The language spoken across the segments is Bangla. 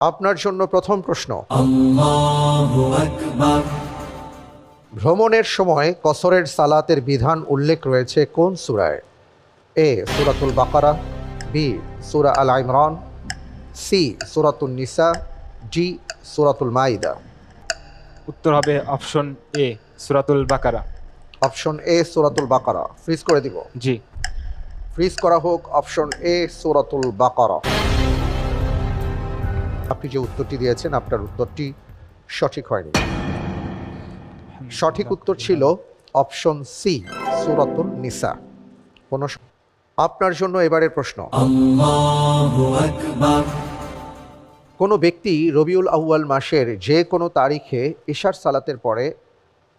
আপনার জন্য প্রথম প্রশ্ন। আল্লাহু আকবার। ভ্রমণের সময় কসরের সালাতের বিধান উল্লেখ রয়েছে কোন সূরায়? এ সূরাতুল বাকারা, বি সূরা আল ইমরান, সি সূরাতুন নিসা, ডি সূরাতুল মাইদা। উত্তর হবে অপশন এ, সূরাতুল বাকারা। অপশন এ সূরাতুল বাকারা। ফ্রিজ করে দিব। জি। ফ্রিজ করা হোক অপশন এ সূরাতুল বাকারা। আপনি যে উত্তরটি দিয়েছেন আপনার উত্তরটি সঠিক হয়নি। সঠিক উত্তর ছিল অপশন সি সূরাতুল নিসা। আপনার জন্য এবারের প্রশ্ন। আল্লাহু আকবার। কোনো ব্যক্তি রবিউল আউয়াল মাসের যে কোনো তারিখে ইশার সালাতের পরে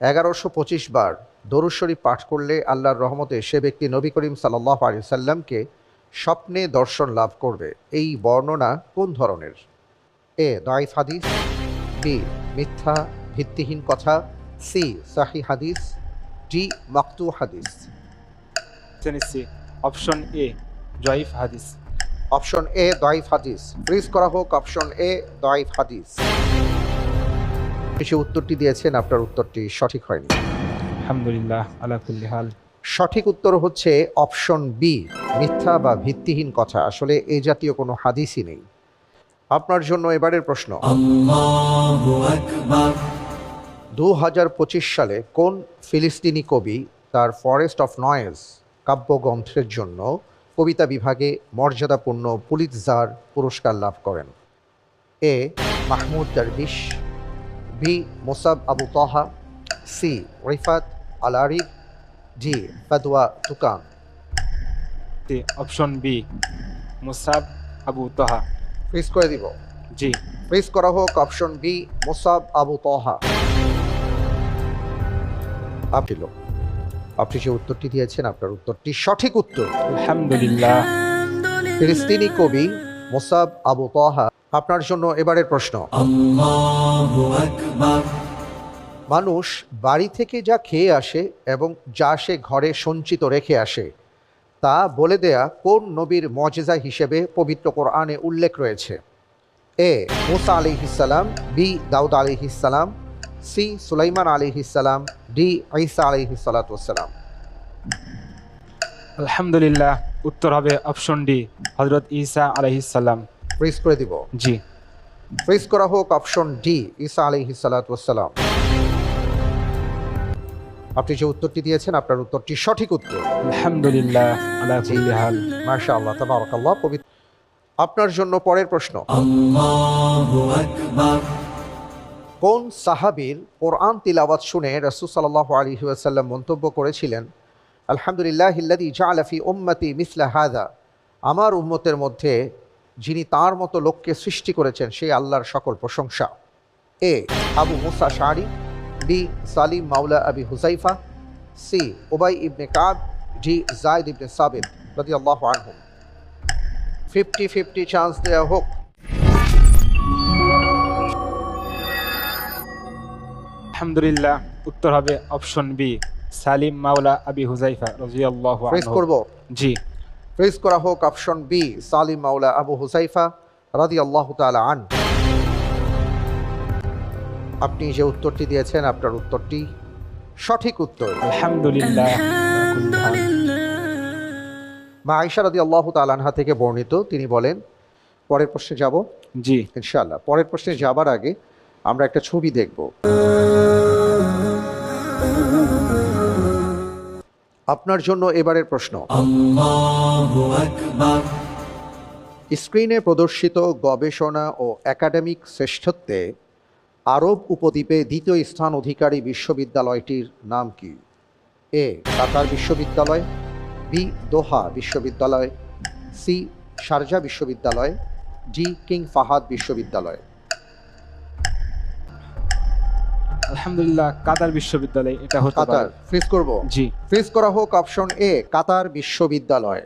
1125 বার দরুদ শরীফ পাঠ করলে আল্লাহর রহমতে সে ব্যক্তি নবী করিম সাল্লাল্লাহু আলাইহি সাল্লামকে স্বপ্নে দর্শন লাভ করবে। এই বর্ণনা কোন ধরনের? এ দাইফ হাদিস, বি মিথ্যা ভিত্তিহীন কথা, সি সহিহ হাদিস, ডি মাকতু হাদিস। নিচ্ছি অপশন এ, জয়ীফ হাদিস। অপশন এ দাইফ হাদিস। ফ্রিজ করা হোক অপশন এ দাইফ হাদিস। কিছু উত্তরটি দিয়েছেন আপনার উত্তরটি সঠিক হয়নি। আলহামদুলিল্লাহ আলা কুল্লি হাল। সঠিক উত্তর হচ্ছে অপশন বি মিথ্যা বা ভিত্তিহীন কথা। আসলে এই জাতীয় কোনো হাদিসই নেই। আপনার জন্য এবারের প্রশ্ন। আল্লাহু আকবার। 2025 সালে কোন ফিলিস্তিনি কবি তার ফরেস্ট অফ নয়েজ কাব্যগ্রন্থের জন্য কবিতা বিভাগে মর্যাদাপূর্ণ পুলিৎজার পুরস্কার লাভ করেন? এ মাহমুদ দারবিশ, বি মোসাব আবু তহা, সি রিফাত আল Arif, D ফাদওয়া তুকান। Option B, মুসাব Abu Taha. Fridge করে দিব। জি। ফ্রিজ করা হোক অপশন বি মোসাব আবু তহা। আপনি যে উত্তরটি দিয়েছেন আপনার উত্তরটি সঠিক উত্তর। আলহামদুলিল্লাহ। ফিলিস্তিনি কবি মোসাব আবু তহা। আপনার জন্য এবারের প্রশ্ন। আল্লাহু আকবার। মানুষ বাড়ি থেকে যা খেয়ে আসে এবং যা সে ঘরে সঞ্চিত রেখে আসে তা বলে দেয়া কোন নবীর মজেজা হিসেবে পবিত্র কোরআনে উল্লেখ রয়েছে? এ মুসা আলাইহিস সালাম, বি দাউদ আলাইহিস সালাম, সি সুলাইমান আলাইহিস সালাম, ডি ঈসা আলাইহিস সালাতু ওয়াস সালাম। আলহামদুলিল্লাহ, উত্তর হবে অপশন ডি, হযরত ঈসা আলাইহিস সালাম। ফ্রিজ করে দিব। জি। ফ্রিজ করা হোক অপশন ডি ঈসা আলাইহিস সালাতু ওয়াস সালাম। আপনি যে উত্তরটি দিয়েছেন আপনার উত্তরটি সঠিক উত্তর। আলহামদুলিল্লাহ আলা কুল্লি হাল। মাশাআল্লাহ তাবারাকাল্লাহ। পবিত্র। আপনার জন্য পরের প্রশ্ন। আল্লাহু আকবার। কোন সাহাবীর কোরআন তিলাওয়াত শুনে রাসূল সাল্লাল্লাহু আলাইহি ওয়াসাল্লাম মন্তব্য করেছিলেন, আলহামদুলিল্লাহিল্লাযী জাআলা ফি উম্মতি মিসলা হাযা, আমার উম্মতের মধ্যে যিনি তার মতো লোককে সৃষ্টি করেছেন সেই আল্লাহর সকল প্রশংসা? এ আবু মুসা আশআরী, বি সালিম মাওলা আবি হুযাইফা, সি উবাই ইবনে কাব, ডি যায়েদ ইবনে সাবিত রাদিয়াল্লাহু আনহুম। 50-50 চান্স দেয়া হোক। আলহামদুলিল্লাহ, উত্তর হবে অপশন বি, সালিম মাওলা আবি হুযাইফা রাদিয়াল্লাহু ফ্রিজ আনহু। করব। জি। ফ্রিজ করা হোক অপশন বি সালিম মাওলা আবু হুযাইফা রাদিয়াল্লাহু তাআলা আন। আপনি যে উত্তরটি দিয়েছেন আপনার উত্তরটি সঠিক উত্তর। আলহামদুলিল্লাহ আলা কুল্লি হাল। মা আয়েশা রাদিয়াল্লাহু তাআলা আনহা থেকে বর্ণিত, তিনি বলেন, পরের প্রশ্নে যাব জি। ইনশাআল্লাহ। পরের প্রশ্নে যাবার আগে আমরা একটা ছবি দেখব। আপনার জন্য এবারের প্রশ্ন। আল্লাহু আকবার। স্ক্রিনে প্রদর্শিত গবেষণা ও একাডেমিক শ্রেষ্ঠত্বে আরব উপদ্বীপে দ্বিতীয় স্থান অধিকারী বিশ্ববিদ্যালয়টির নাম কি? এ কাতার বিশ্ববিদ্যালয়, বি দোহা বিশ্ববিদ্যালয়, সি শারজা বিশ্ববিদ্যালয়, ডি কিং ফাহাদ বিশ্ববিদ্যালয়। আলহামদুলিল্লাহ, কাতার বিশ্ববিদ্যালয় এটা হতে কাতার। পারে। ফ্রিজ করব। জি। ফ্রিজ করা হোক অপশন এ কাতার বিশ্ববিদ্যালয়।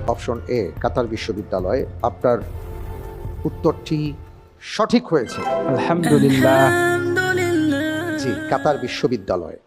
অপশন এ কাতার বিশ্ববিদ্যালয়। আপনার উত্তরটি সঠিক হয়েছে। আলহামদুলিল্লাহ। জি কাতার বিশ্ববিদ্যালয়।